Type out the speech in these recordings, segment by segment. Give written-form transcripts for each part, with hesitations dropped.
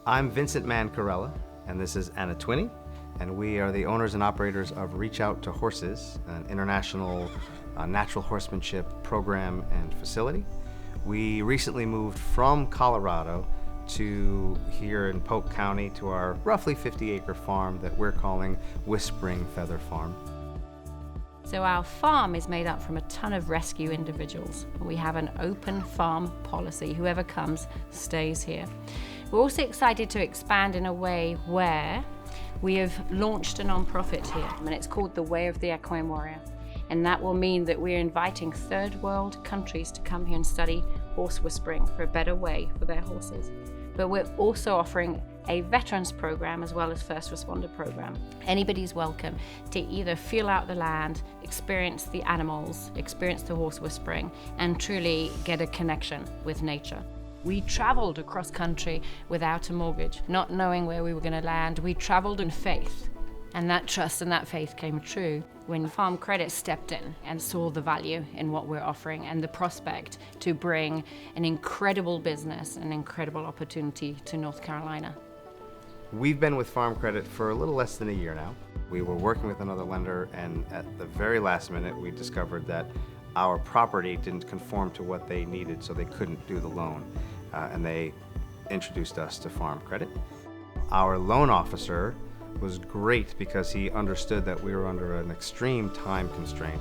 I'm Vincent Mancarella, and this is Anna Twinney, and we are the owners and operators of Reach Out to Horses, an international natural horsemanship program and facility. We recently moved from Colorado to here in Polk County to our roughly 50-acre farm that we're calling Whispering Feather Farm. So our farm is made up from a ton of rescue individuals. We have an open farm policy. Whoever comes stays here. We're also excited to expand in a way where we have launched a non-profit here, and it's called the Way of the Equine Warrior. And that will mean that we're inviting third world countries to come here and study horse whispering for a better way for their horses. But we're also offering a veterans program as well as first responder program. Anybody's welcome to either feel out the land, experience the animals, experience the horse whispering, and truly get a connection with nature. We traveled across country without a mortgage, not knowing where we were going to land. We traveled in faith, and that trust and that faith came true when Farm Credit stepped in and saw the value in what we're offering and the prospect to bring an incredible business, an incredible opportunity to North Carolina. We've been with Farm Credit for a little less than a year now. We were working with another lender, and at the very last minute we discovered that our property didn't conform to what they needed, so they couldn't do the loan, and they introduced us to Farm Credit. Our loan officer was great because he understood that we were under an extreme time constraint,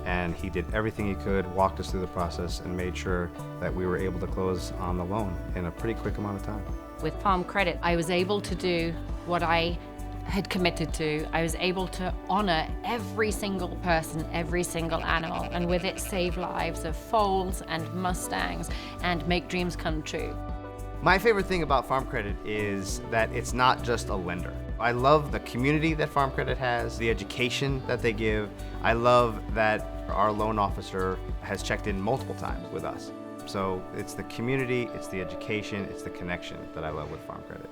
and he did everything he could, walked us through the process, and made sure that we were able to close on the loan in a pretty quick amount of time. With Farm Credit, I was able to do what I had committed to. I was able to honor every single person, every single animal, and with it save lives of foals and mustangs and make dreams come true. My favorite thing about Farm Credit is that it's not just a lender. I love the community that Farm Credit has, the education that they give. I love that our loan officer has checked in multiple times with us. So it's the community, it's the education, it's the connection that I love with Farm Credit.